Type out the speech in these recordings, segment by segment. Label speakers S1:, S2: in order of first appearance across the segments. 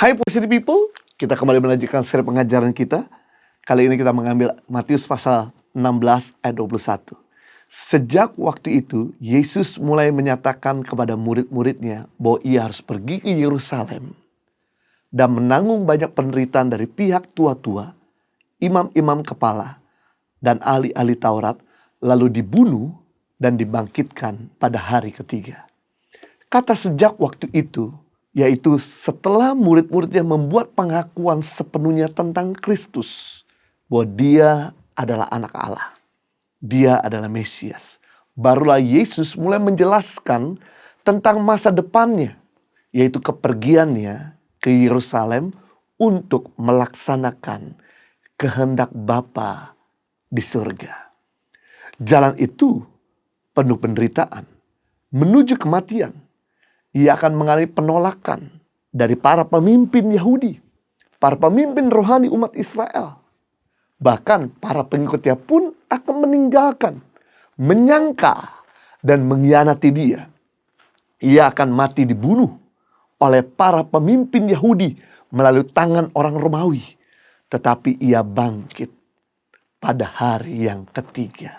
S1: Hai Positive People, kita kembali melanjutkan seri pengajaran kita. Kali ini kita mengambil Matius pasal 16 ayat 21. Sejak waktu itu, Yesus mulai menyatakan kepada murid-muridnya bahwa ia harus pergi ke Yerusalem dan menanggung banyak penderitaan dari pihak tua-tua, imam-imam kepala, dan ahli-ahli Taurat, lalu dibunuh dan dibangkitkan pada hari ketiga. Kata sejak waktu itu, yaitu setelah murid-muridnya membuat pengakuan sepenuhnya tentang Kristus, bahwa dia adalah anak Allah, dia adalah Mesias. Barulah Yesus mulai menjelaskan tentang masa depannya, yaitu kepergiannya ke Yerusalem untuk melaksanakan kehendak Bapa di surga. Jalan itu penuh penderitaan, menuju kematian. Ia akan mengalami penolakan dari para pemimpin Yahudi, para pemimpin rohani umat Israel. Bahkan para pengikutnya pun akan meninggalkan, menyangka, dan mengkhianati dia. Ia akan mati dibunuh oleh para pemimpin Yahudi melalui tangan orang Romawi. Tetapi ia bangkit pada hari yang ketiga.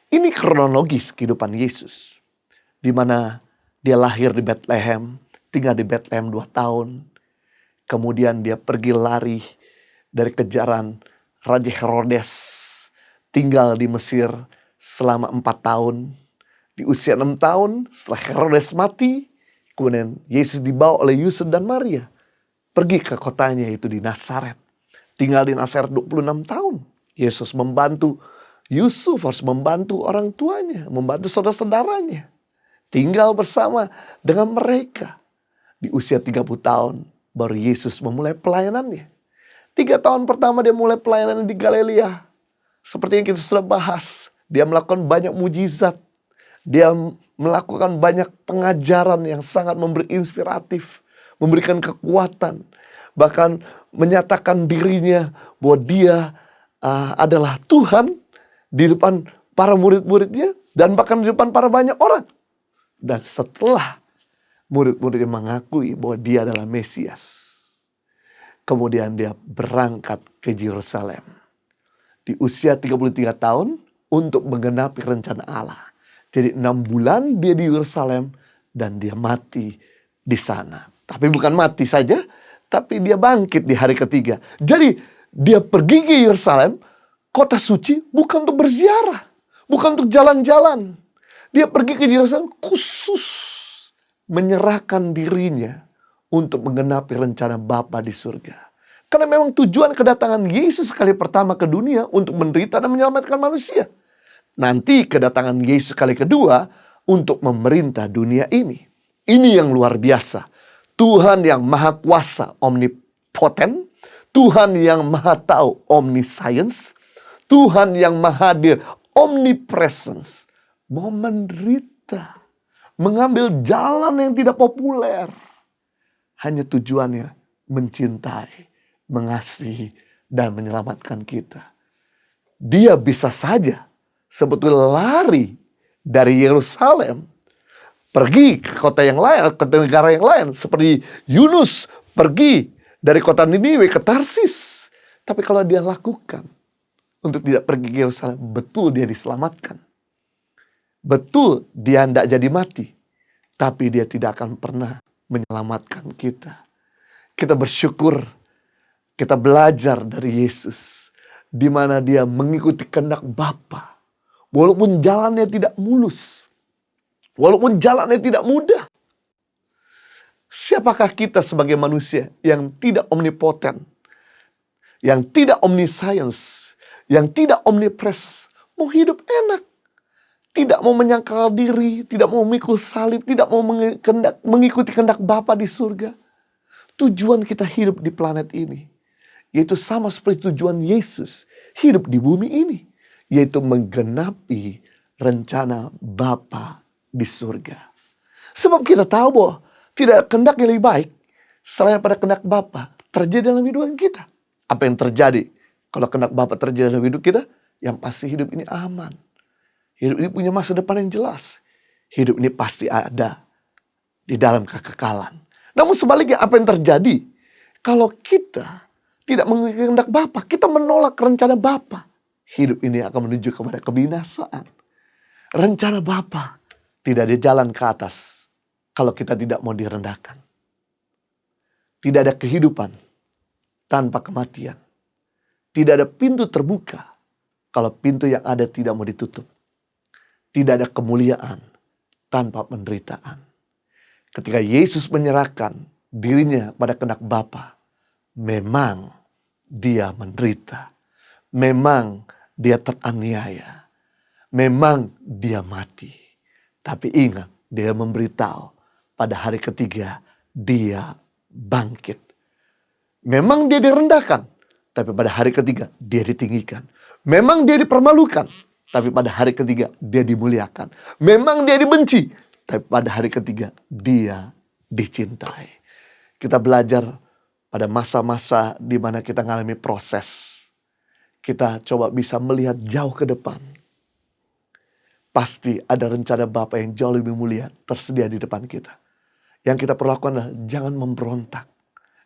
S1: Ini kronologis kehidupan Yesus, di mana dia lahir di Bethlehem, tinggal di Bethlehem 2 tahun. Kemudian dia pergi lari dari kejaran Raja Herodes, tinggal di Mesir selama 4 tahun. Di usia 6 tahun setelah Herodes mati, kemudian Yesus dibawa oleh Yusuf dan Maria pergi ke kotanya, yaitu di Nazaret. Tinggal di Nazaret 26 tahun. Yesus membantu Yusuf, harus membantu orang tuanya, membantu saudara-saudaranya. Tinggal bersama dengan mereka. Di usia 30 tahun baru Yesus memulai pelayanannya. 3 tahun pertama dia mulai pelayanan di Galilea. Seperti yang kita sudah bahas, dia melakukan banyak mujizat. Dia melakukan banyak pengajaran yang sangat memberi inspiratif, memberikan kekuatan. Bahkan menyatakan dirinya bahwa dia adalah Tuhan di depan para murid-muridnya dan bahkan di depan para banyak orang. Dan setelah murid-muridnya mengakui bahwa dia adalah Mesias, kemudian dia berangkat ke Yerusalem di usia 33 tahun untuk menggenapi rencana Allah. Jadi 6 bulan dia di Yerusalem dan dia mati di sana. Tapi bukan mati saja, tapi dia bangkit di hari ketiga. Jadi dia pergi ke Yerusalem, kota suci, bukan untuk berziarah, bukan untuk jalan-jalan. Dia pergi ke Yerusalem khusus menyerahkan dirinya untuk menggenapi rencana Bapa di surga. Karena memang tujuan kedatangan Yesus kali pertama ke dunia untuk menderita dan menyelamatkan manusia. Nanti kedatangan Yesus kali kedua untuk memerintah dunia ini. Ini yang luar biasa. Tuhan yang maha kuasa, omnipoten. Tuhan yang maha tahu, omniscience. Tuhan yang maha hadir, omnipresence. Mau menderita, mengambil jalan yang tidak populer. Hanya tujuannya mencintai, mengasihi, dan menyelamatkan kita. Dia bisa saja sebetulnya lari dari Yerusalem, pergi ke kota yang lain, ke negara yang lain. Seperti Yunus pergi dari kota Niniwe ke Tarsis. Tapi kalau dia lakukan untuk tidak pergi ke Yerusalem, betul dia diselamatkan. Betul dia tidak jadi mati, tapi dia tidak akan pernah menyelamatkan kita. Kita bersyukur, kita belajar dari Yesus, di mana dia mengikuti kehendak Bapa. Walaupun jalannya tidak mulus, walaupun jalannya tidak mudah. Siapakah kita sebagai manusia yang tidak omnipoten, yang tidak omniscience, yang tidak omnipresence, mau hidup enak? Tidak mau menyangkal diri, tidak mau memikul salib, tidak mau mengikuti kehendak Bapa di surga. Tujuan kita hidup di planet ini, yaitu sama seperti tujuan Yesus hidup di bumi ini, yaitu menggenapi rencana Bapa di surga. Sebab kita tahu bahwa tidak kehendak yang lebih baik selain pada kehendak Bapa terjadi dalam hidup kita. Apa yang terjadi kalau kehendak Bapa terjadi dalam hidup kita? Yang pasti hidup ini aman. Hidup ini punya masa depan yang jelas. Hidup ini pasti ada di dalam kekekalan. Namun sebaliknya apa yang terjadi Kalau kita tidak mengikuti kehendak Bapa, kita menolak rencana Bapa, hidup ini akan menuju kepada kebinasaan. Rencana Bapa tidak ada jalan ke atas kalau kita tidak mau direndahkan. Tidak ada kehidupan tanpa kematian. Tidak ada pintu terbuka kalau pintu yang ada tidak mau ditutup. Tidak ada kemuliaan tanpa penderitaan. Ketika Yesus menyerahkan dirinya pada kehendak Bapa, memang dia menderita. Memang dia teraniaya. Memang dia mati. Tapi ingat, dia memberitahu pada hari ketiga dia bangkit. Memang dia direndahkan, tapi pada hari ketiga dia ditinggikan. Memang dia dipermalukan, tapi pada hari ketiga dia dimuliakan. Memang dia dibenci, tapi pada hari ketiga dia dicintai. Kita belajar pada masa-masa di mana kita mengalami proses. Kita coba bisa melihat jauh ke depan. Pasti ada rencana Bapa yang jauh lebih mulia tersedia di depan kita. Yang kita perlu lakukan adalah jangan memberontak.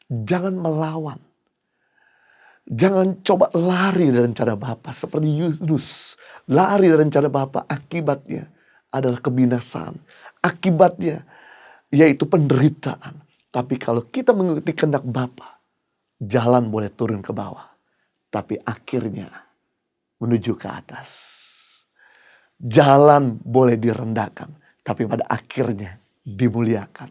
S1: Jangan melawan. Jangan coba lari dari rencana Bapa. Seperti Yunus. Lari dari rencana Bapa. Akibatnya adalah kebinasaan. Akibatnya yaitu penderitaan. Tapi kalau kita mengikuti kehendak Bapa, jalan boleh turun ke bawah. Tapi akhirnya menuju ke atas. Jalan boleh direndahkan, tapi pada akhirnya dimuliakan.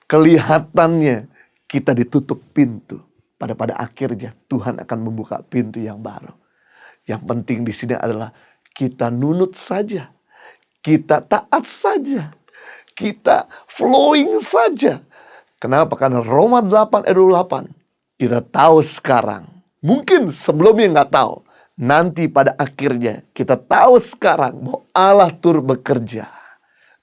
S1: Kelihatannya kita ditutup pintu, pada akhirnya Tuhan akan membuka pintu yang baru. Yang penting di sini adalah kita nunut saja, kita taat saja, kita flowing saja. Kenapa? Karena Roma 8 ayat 28 kita tahu sekarang. Mungkin sebelumnya nggak tahu. Nanti pada akhirnya kita tahu sekarang bahwa Allah turut bekerja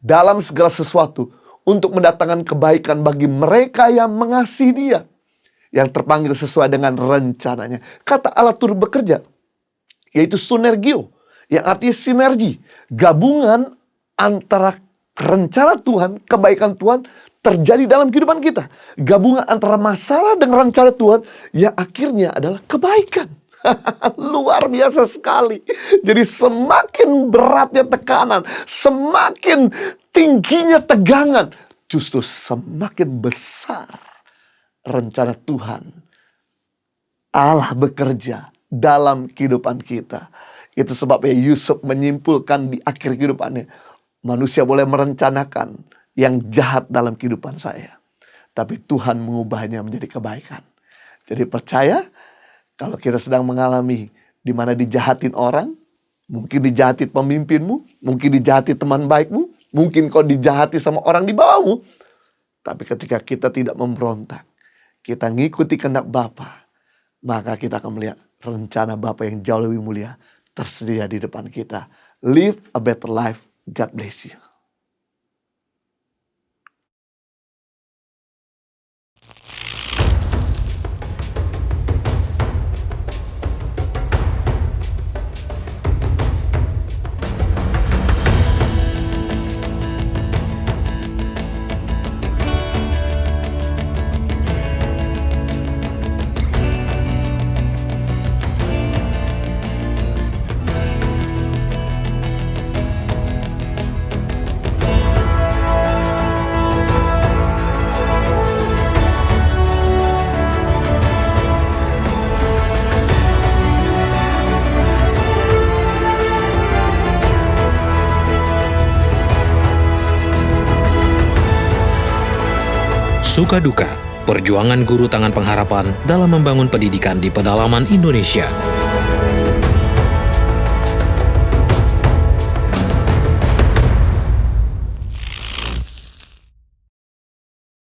S1: dalam segala sesuatu untuk mendatangkan kebaikan bagi mereka yang mengasihi Dia, yang terpanggil sesuai dengan rencananya. Kata Allah turut bekerja yaitu synergio, yang artinya sinergi, gabungan antara rencana Tuhan, kebaikan Tuhan terjadi dalam kehidupan kita. Gabungan antara masalah dengan rencana Tuhan yang akhirnya adalah kebaikan. Luar biasa sekali. Jadi semakin beratnya tekanan, semakin tingginya tegangan, justru semakin besar rencana Tuhan. Allah bekerja dalam kehidupan kita. Itu sebabnya Yusuf menyimpulkan di akhir kehidupannya, manusia boleh merencanakan yang jahat dalam kehidupan saya, tapi Tuhan mengubahnya menjadi kebaikan. Jadi percaya, kalau kita sedang mengalami di mana dijahatin orang, mungkin dijahati pemimpinmu, mungkin dijahati teman baikmu, mungkin kau dijahati sama orang di bawahmu. Tapi ketika kita tidak memberontak, kita ngikuti kehendak Bapa, maka kita akan melihat rencana Bapa yang jauh lebih mulia tersedia di depan kita. Live a better life. God bless you.
S2: Suka duka, perjuangan guru tangan pengharapan dalam membangun pendidikan di pedalaman Indonesia.